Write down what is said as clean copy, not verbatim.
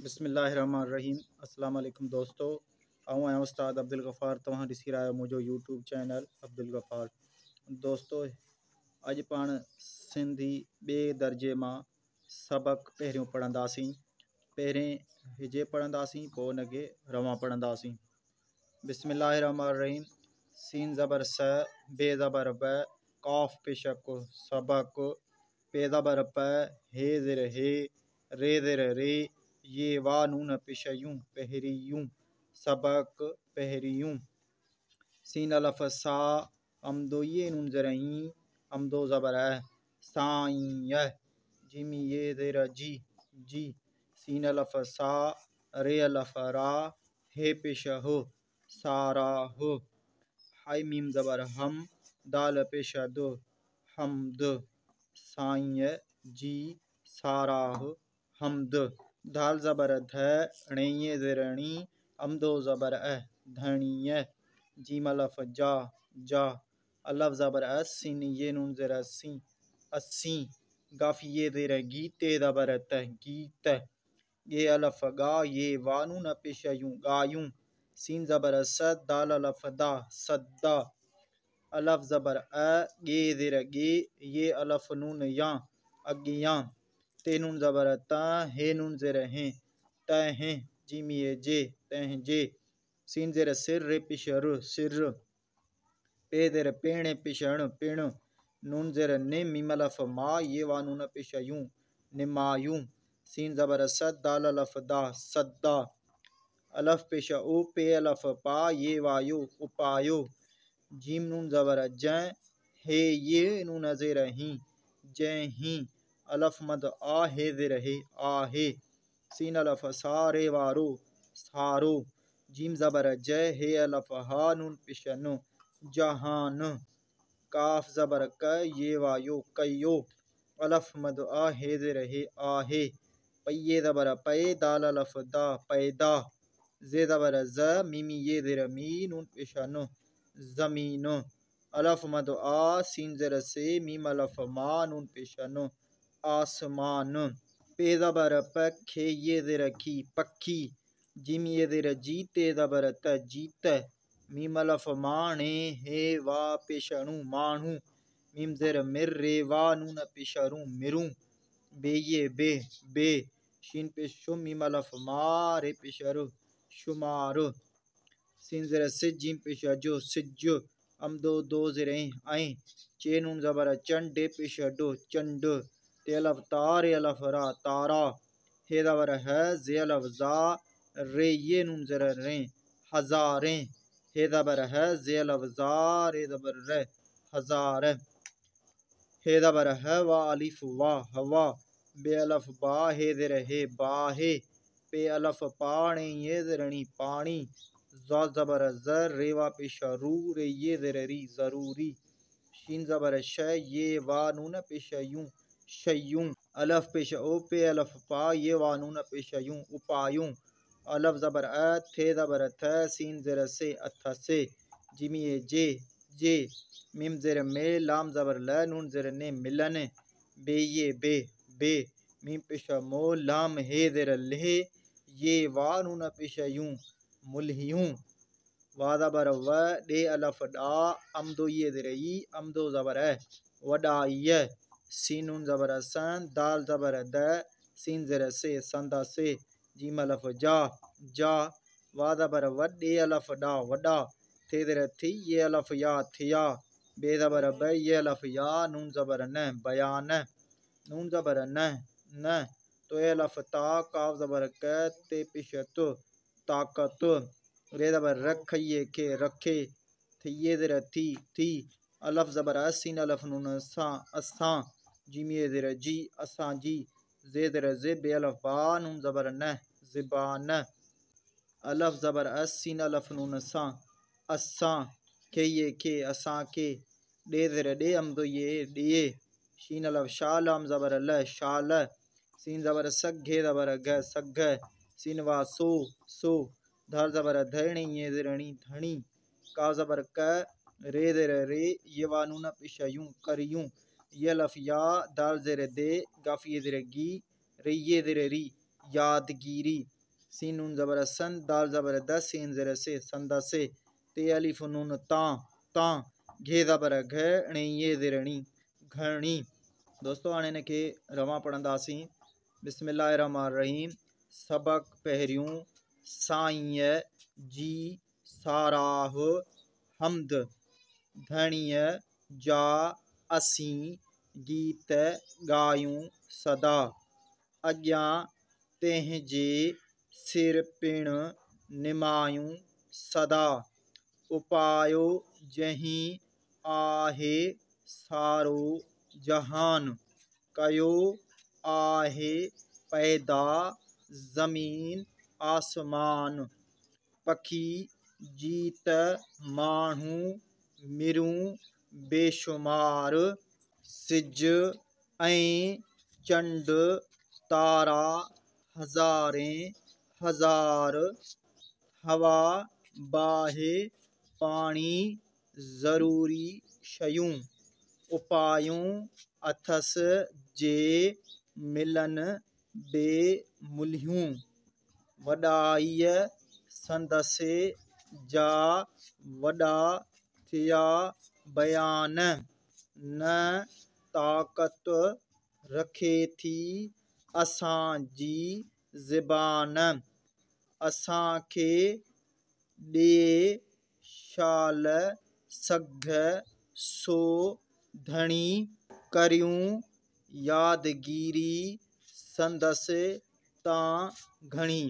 बिस्मिल्लाहिर्रहमानिर्रहीम। अस्सलाम वालेकुम दोस्तों, आऊँ आहियां उस्ताद अब्दुल गफ़ार। तव्हां ॾिसी रहिया आहियो मुंहिंजो यूट्यूब चैनल अब्दुल गफ़ार। दोस्तों, अॼु पाण सिंधी ॿिए दर्जे मां सबक़ पहिरियों पढ़ंदासीं। पहिरें हिजे पढ़ंदासीं, पोइ उनखे रवां पढ़ंदासीं। बिस्मिल्लाहिर्रहमानिर्रहीम। सीन ज़बर स, बे ज़बर ब, काफ पेशक सबक, पे ज़बर प, हे ज़िर हे, रे ज़िर रे, ये वा नून पेशयूं पहरियूं सबक पहरियूं। सीन अलफ सा, अमदो ये नून ज़रही, अमदो ज़बर साई, जिमी ये ज़िर जी जी। सीन अलफ सा, रे अलफ रा, हे पेश हो सारा हो। हाय मीम ज़बर हम, दाल पेश दो हमद, साई जी सारा हो हमद। दाल ज़बर ध, णिये ज़िरणी, अमदो ज़बर धणिय, जीम अलफ जा जा। अलफ ज़बर सीन ये नून ज़र सी अस्सी, गाफ ये ज़िर गी, ते ज़बर त गीत, ये अलफ गा, ये वानून पेशयूं गायूं। सीन ज़बर स, दाल अलफ दा सद्दा। अलफ ज़बर गे ज़िर गे, ये अलफ नून या अगियां। ते नून ज़बर ता, हे नून ज़िर हैं तहें, जिम ये जे तह जे। सीन ज़िर सिर, रे पेश रु सिर, पे ज़िर पेण पेशण पिण। नून ज़िर ने, मीम अलफ मा, ये वानून पेशयूं निमायूं। सीन ज़बर सद, दाल अलफ दा सद्दा। अलफ पेश ओ, पे अलफ पा, ये वायो उपायो। जीम नून ज़बर जै, हे ये नून ज़िर ही जै ही। अलफ मद आ, हे ज़िर हे आहे। सीन अलफ सा, रे वारो सारो। जीम ज़बर जय, हे अलफ हा, नून पेशन जहान। काफ ज़बर क, ये वायो कयो। अलफ मद आ, हे ज़िर हे आहे। पये ज़बर पय, दाल अलफ दा पैदा। जे ज़बर ज, मीमी ये ज़िर मी, नून पेशन ज़मीन। अलफ मद आ, सीन ज़िर से, मीम अलफ मा, नून पेशन आसमान। पे ज़बर प, खे ये ज़िर की पखी। जिम ये ज़िर जी, ते ज़बर त जीत। मीम अलफ माणे, हे वा पेशणु माणू। मीम ज़िर मिर, रे वा नून पेशरू मिरूं। बे ये बे बे। शीन पेश शुम, मीम अलफ मा, रे पेशर शुमार। सीन ज़िर सिज, जीम पेश जो सिज। अमदो दो ज़िरें ऐं। चे नून ज़बर चंड, डे पेश डो चंड। ते अलफ ता, रे अलफ रा तारा। हे ज़बर है, जे अलफ जा, रे ये नून ज़र रे हज़ारें। हे ज़बर है, जे अलफ जा, रे ज़बर रे हजार। हे ज़बर है, वा अलिफ वा हवा। बे अलफ बा, हे ज़िर हे बाहे। पे अलफ पाणे, ये ज़िरणी पानी। ज़ा ज़बर ज़र, रे वा पेश रू, रे ये ज़िर री ज़रूरी। शीन ज़बर श, ये वा नून पेश यूं शयूं। अलफ पेश ओ, पे अलफ पा, ये वा नून पेश यूं उपायूं। अलफ ज़बर थे ज़बर थ, सीन ज़िर से अथ से। जिमी ये जे जे। मीम ज़िर में, लाम ज़बर ल, नून ज़िर ने मिलन। बे ये बे बे। मीम पेश मो, लाम हे ज़िर ले, ये वा नून पेश यूं मुल्हियूं। वा ज़बर व, डे अलफ डा, अमदो ये ज़िर ई, अमदो ज़बर वडाई। सीनून ज़बर सन, दाल ज़बर द, सीन ज़िर से संदा से। जीम अलफ जा जा। वा ज़बर व, डे अलफ डा वडा। थे ज़िर थी, ये अलफ या थिया। बे ज़बर ब, ये अलफ या, नून ज़बर न बयान। नून ज़बर न न। तो ये अलफ ता, काफ ज़बर क, ते पेश तो ताकत। रे ज़बर रख, ये के रखे। थे ये ज़िर थी थी। अलफ ज़बर सीन अलफ नून सा असां। जिम ये ज़िर जी असां जी। जे ज़िर जे, बे अलफ बा, नून ज़बर न ज़िबान। अलफ ज़बर सीन अलफ नून सा असां। के ये के असां के। डे ज़िर डे, अमदो ये डे। शीन अलफ शा, लाम ज़बर ल शाल। सीन ज़बर सग, घे ज़बर घ सघ। सीन वा सो सो। धर ज़बर धरणी, ये ज़िरणी धणी। का ज़बर क, रे ज़िर रे, ये वा नून पेश यूं करियूं। ये अलफ या, दाल ज़िर दे, गाफ ये ज़िर गी, रे ये ज़िर री यादगिरी। सीन नून ज़बर सन, दाल ज़बर द, सीन ज़ेर से, संदसे। ते अलिफ नून तां, घे ज़बर घ, णी ये ज़ेरणी, घणी। दोस्तों हाणे हिन खे रवां पढ़ंदासीं। बिस्मिल्लाहिर्रहमानिर्रहीम। सबक पहिरियों। साईंअ जी साराह हमद। धणीअ जा असीं गीत ॻायूं सदा। अॻियां तंहिंजे सिर पिणु निमायूं सदा। उपायो जहीं आहे सारो जहान। कयो आहे पैदा ज़मीन आसमान। पखी जीत माण्हू मिरूं बेशुमार। सिज ऐं चंड तारा हज़ारें हज़ार। हवा बाहि पाणी ज़रूरी शयूं। उपायूं अथसि जे मिलन बेमुल्हियूं। वॾाईअ संदसि जा वॾा थिया बयान। न ताक़त रखे थी असांजी ज़बान। असांखे ॾिए शाल सघ सो धणी। करियूं यादगिरी संदसि तां घणी।